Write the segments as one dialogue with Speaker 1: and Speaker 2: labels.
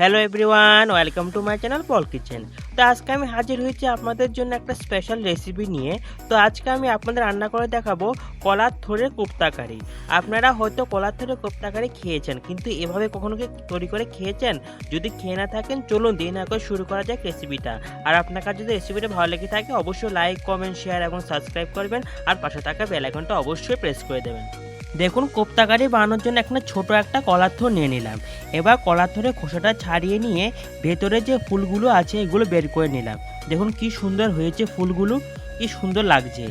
Speaker 1: Hello everyone, welcome to my channel Paul kitchen. তো আজকে আমি হাজির হয়েছি আপনাদের জন্য একটা স্পেশাল রেসিপি নিয়ে। তো আজকে আমি আপনাদের রান্না করে দেখাবো কলার থোড়ের কোপ্তা কারি। আপনারা হয়তো কলার থোড়ের কোপ্তা কারি খেয়েছেন, কিন্তু এভাবে কখনো কি তৈরি করে খেয়েছেন? যদি খেয়ে না থাকেন চলুন দিন আগে শুরু করা যাক রেসিপিটা। আর আপনার কাছে যদি রেসিপিটা ভালো লেগে থাকে অবশ্যই লাইক, কমেন্ট, শেয়ার এবং সাবস্ক্রাইব করবেন। আর পাশে থাকা বেল আইকনটা অবশ্যই প্রেস করে দেবেন। দেখুন, কোপ্তা কারি বানানোর জন্য এখানে ছোট একটা কলার থোড় নিয়ে নিলাম। এবার কলার থোড়ের খোসাটা ছাড়িয়ে নিয়ে ভেতরে যে ফুলগুলো আছে এগুলো বের করে নিলাম। দেখুন কি সুন্দর হয়েছে ফুলগুলো, কি সুন্দর লাগছে।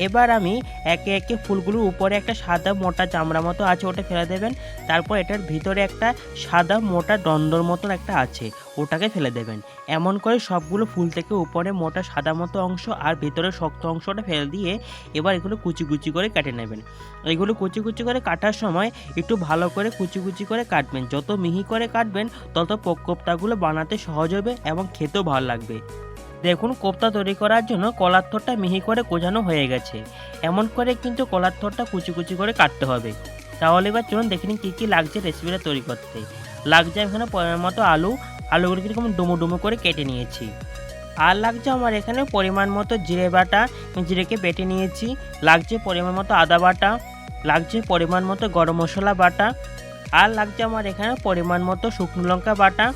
Speaker 1: এবার আমি একে একে ফুলগুলোর উপরে একটা সাদা মোটা চামড়া মতো আছে ওটা ফেলে দেবেন। তারপর এটার ভিতরে একটা সাদা মোটা দণ্ডর মতন একটা আছে ওটাকে ফেলে দেবেন। এমন করে সবগুলো ফুল থেকে উপরে মোটা সাদা মতো অংশ আর ভিতরে শক্ত অংশটা ফেলে দিয়ে এবার এগুলো কুচি কুচি করে কেটে নেবেন। এগুলো কুচি কুচি করে কাটার সময় একটু ভালো করে কুচি কুচি করে কাটবেন। যত মিহি করে কাটবেন তত কোপ্তাগুলো বানাতে সহজ হবে এবং খেতেও ভালো লাগবে। দেখুন, কোপ্তা তৈরি করার জন্য কলার থোড়টা মিহি করে কোচানো হয়ে গেছে। এমন করে কিন্তু কলার থোড়টা কুচি কুচি করে কাটতে হবে। তাহলে এবার চলুন দেখে নিন কী কী লাগছে রেসিপিটা তৈরি করতে। লাগছে এখানে পরিমাণ মতো আলুগুলো কীরকম ডুমো ডুমো করে কেটে নিয়েছি। আর লাগছে আমার এখানে পরিমাণ মতো জিরে বাটা, জিরেকে বেটে নিয়েছি। লাগছে পরিমাণ মতো আদা বাটা, লাগছে পরিমাণ মতো গরম মশলা বাটা, আর লাগছে আমার এখানে পরিমাণ মতো শুকনো লঙ্কা বাটা,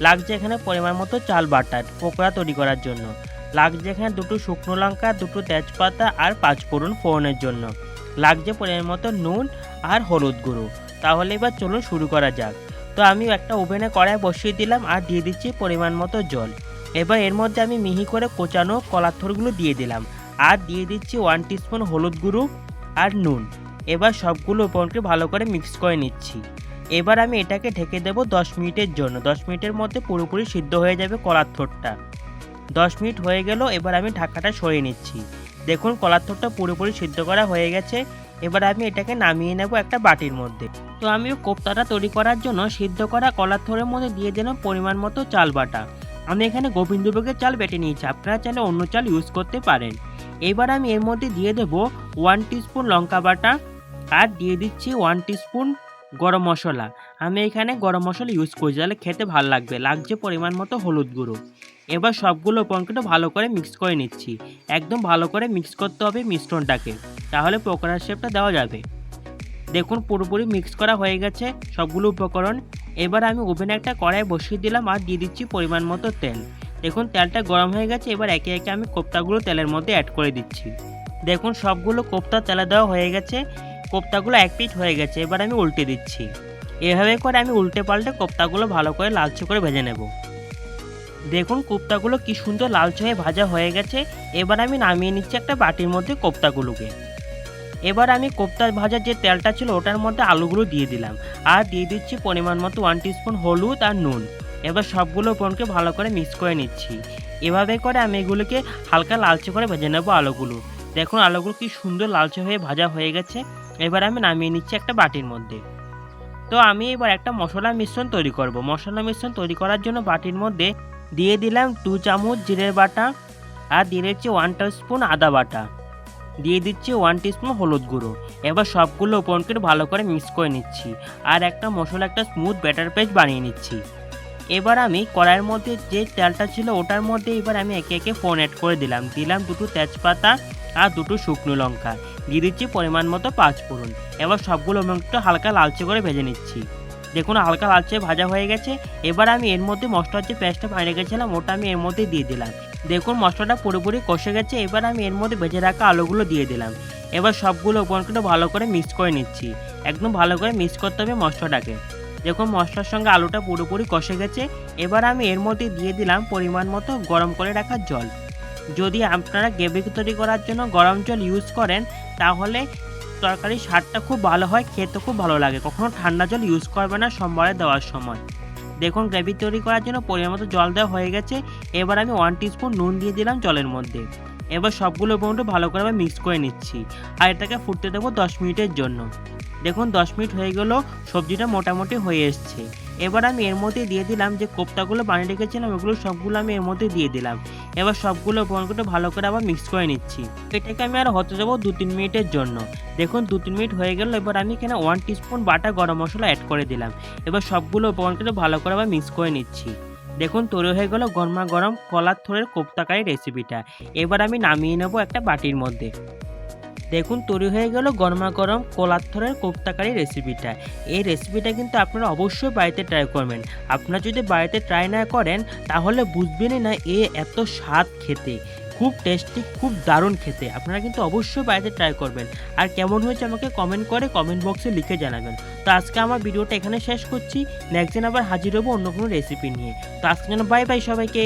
Speaker 1: লাগছে এখানে পরিমাণ মতো চাল বাটা পকোড়া তৈরি করার জন্য, লাগছে এখানে দুটো শুকনো লঙ্কা, দুটো তেজপাতা আর 5 ফোড়ন ফোড়নের জন্য, লাগছে পরিমাণ মতো নুন আর হলুদ গুঁড়ো। তাহলে এবার চলুন শুরু করা যাক। তো আমি একটা ওভেনে কড়াই বসিয়ে দিলাম আর দিয়ে দিচ্ছি পরিমাণ মতো জল। এবার এর মধ্যে আমি মিহি করে কোচানো কলার থোড়গুলো দিয়ে দিলাম আর দিয়ে দিচ্ছি 1 টিস্পুন হলুদ গুঁড়ো আর নুন। এবার সবগুলো উপকরণকে ভালো করে মিক্স করে নিচ্ছি। এবার আমি এটাকে ঢেকে দেবো 10 মিনিটের জন্য। 10 মিনিটের মধ্যে পুরোপুরি সিদ্ধ হয়ে যাবে কলার থোড়টা। 10 মিনিট হয়ে গেল, এবার আমি ঢাকাটা সরিয়ে নিচ্ছি। দেখুন কলার থোড়টা পুরোপুরি সিদ্ধ করা হয়ে গেছে। এবার আমি এটাকে নামিয়ে নেব একটা বাটির মধ্যে। তো আমি কোপ্তাটা তৈরি করার জন্য সিদ্ধ করা কলার থোড়ের মধ্যে দিয়ে দিলাম পরিমাণ মতো চাল বাটা। আমি এখানে গোবিন্দভোগের চাল বেটে নিয়েছি, আপনারা চাইলে অন্য চাল ইউজ করতে পারেন। এবার আমি এর মধ্যে দিয়ে দেব 1 টিস্পুন লঙ্কা বাটা আর দিয়ে দিচ্ছি 1 টিস্পুন গরম মশলা। আমি এখানে গরম মশলা ইউজ করছি, তাহলে খেতে ভালো লাগবে। লাগছে পরিমাণ মতো হলুদ গুঁড়ো। এবার সবগুলো উপকরণকে ভালো করে মিক্স করে নিচ্ছি। একদম ভালো করে মিক্স করতে হবে মিশ্রণটাকে, তাহলে পকোড়ার শেপটা দেওয়া যাবে। দেখুন পুরোপুরি মিক্স করা হয়ে গেছে সবগুলো উপকরণ। এবার আমি ওভেনে একটা কড়াই বসিয়ে দিলাম আর দিয়ে দিচ্ছি পরিমাণ মতো তেল। দেখুন তেলটা গরম হয়ে গেছে। এবার একে একে আমি কোপ্তাগুলো তেলের মধ্যে অ্যাড করে দিচ্ছি। দেখুন সবগুলো কোপ্তা তেলে দেওয়া হয়ে গেছে। কোপ্তাগুলো এক পিঠ হয়ে গেছে। এবার আমি উল্টে দিচ্ছি। এভাবে করে আমি উল্টে পাল্টে কোপ্তাগুলো ভালো করে লালচে করে ভেজে নেব। দেখুন কোপ্তাগুলো কি সুন্দর লালচে হয়ে ভাজা হয়ে গেছে। এবার আমি নামিয়ে নিচ্ছি একটা বাটির মধ্যে কোপ্তাগুলোকে। এবার আমি কোপ্তা ভাজার যে তেলটা ছিল ওটার মধ্যে আলুগুলো দিয়ে দিলাম আর দিয়ে দিচ্ছি পরিমাণ মতো 1 টিস্পুন হলুদ আর নুন। এবার সবগুলো উপকরণকে ভালো করে মিক্স করে নিচ্ছি। এভাবে করে আমি এগুলোকে হালকা লালচে করে ভেজে নেব আলুগুলো। দেখুন আলুগুলো কি সুন্দর লালচে হয়ে ভাজা হয়ে গেছে। এবার আমি নামিয়ে নিচ্ছি একটা বাটির মধ্যে। তো আমি এবার একটা মশলা মিশ্রণ তৈরি করব। মশলা মিশ্রণ তৈরি করার জন্য বাটির মধ্যে দিয়ে দিলাম 2 চামচ জিরের বাটা আর দিয়ে দিচ্ছি 1 টিস্পুন আদা বাটা, দিয়ে দিচ্ছি 1 টিস্পুন হলুদ গুঁড়ো। এবার সবগুলো উপকরণকে ভালো করে মিক্স করে নিচ্ছি আর একটা একটা স্মুথ ব্যাটার পেস্ট বানিয়ে নিচ্ছি। এবার আমি কড়াইয়ের মধ্যে যে তেলটা ছিল ওটার মধ্যে এবার আমি একে একে ফোড়ন অ্যাড করে দিলাম। দুটো তেজপাতা আর দুটো শুকনো লঙ্কা, দিয়ে দিচ্ছি পরিমাণ মতো 5 ফোড়ন। এবার সবগুলো একটু হালকা লালচে করে ভেজে নিচ্ছি। দেখুন হালকা লালচে ভাজা হয়ে গেছে। এবার আমি এর মধ্যে মশলার যে পেস্টটা বানিয়ে রেখেছিলাম ওটা আমি এর মধ্যে দিয়ে দিলাম। দেখুন মশলাটা পুরোপুরি কষে গেছে। এবার আমি এর মধ্যে ভেজে রাখা আলুগুলো দিয়ে দিলাম। এবার সবগুলো উপকরণকে ভালো করে মিক্স করে নিচ্ছি। একদম ভালো করে মিক্স করতে হবে মশলাটাকে। দেখুন মশলার সঙ্গে আলুটা পুরোপুরি কষে গেছে। এবার আমি এর মধ্যে দিয়ে দিলাম পরিমাণ মতো গরম করে রাখা জল। যদি আপনারা গ্রেভি তৈরি করার জন্য গরম জল ইউজ করেন তাহলে তরকারির স্বাদটা খুব ভালো হয়, খেতে খুব ভালো লাগে। কখনো ঠান্ডা জল ইউজ করবে না সম্বরে দেওয়ার সময়। দেখুন গ্রেভি তৈরি করার জন্য পরিমাণ মতো জল দেওয়া হয়ে গেছে। এবার আমি 1 টিস্পুন নুন দিয়ে দিলাম জলের মধ্যে। এবার সবগুলো উপকরণ ভালো করে মিক্স করে নিচ্ছি আর এটাকে ফুটতে দেবো 10 মিনিটের জন্য। দেখুন 10 মিনিট হয়ে গেল, সবজিটা মোটামুটি হয়ে এসছে। এবার আমি এর মধ্যে দিয়ে দিলাম যে কোপ্তাগুলো বানিয়ে রেখেছিলাম ওগুলো সবগুলো আমি এর মধ্যে দিয়ে দিলাম। এবার সবগুলো উপকরণগুলো ভালো করে আবার মিক্স করে নিচ্ছি। এটাকে আমি আর হতে দেবো 2-3 মিনিটের জন্য। দেখুন 2-3 মিনিট হয়ে গেল। এবার আমি এখানে 1 টিস্পুন বাটা গরম মসলা অ্যাড করে দিলাম। এবার সবগুলো উপকরণকে ভালো করে আবার মিক্স করে নিচ্ছি। দেখুন তৈরি হয়ে গেল গরমাগরম কলার থোড়ের কোপ্তা কারি রেসিপিটা। এবার আমি নামিয়ে নেব একটা বাটির মধ্যে। দেখুন তৈরি হয়ে গেল গরমাগরম কলার থোড়ের কোপ্তা কারি রেসিপিটা। এই রেসিপিটা কিন্তু আপনারা অবশ্যই বাড়িতে ট্রাই করবেন। আপনারা যদি বাড়িতে ট্রাই না করেন তাহলে বুঝবেনই না এত স্বাদ খেতে। খুব টেস্টি, খুব দারুণ খেতে। আপনারা কিন্তু অবশ্যই বাড়িতে ট্রাই করবেন। আর কেমন হয়েছে আমাকে কমেন্ট করে কমেন্ট বক্সে লিখে জানাবেন। তো আজকে আমার ভিডিওটা এখানে শেষ করছি। নেক্সট দিন আবার হাজির হব অন্য কোনো রেসিপি নিয়ে। তো আজকের জন্য বাই বাই সবাইকে।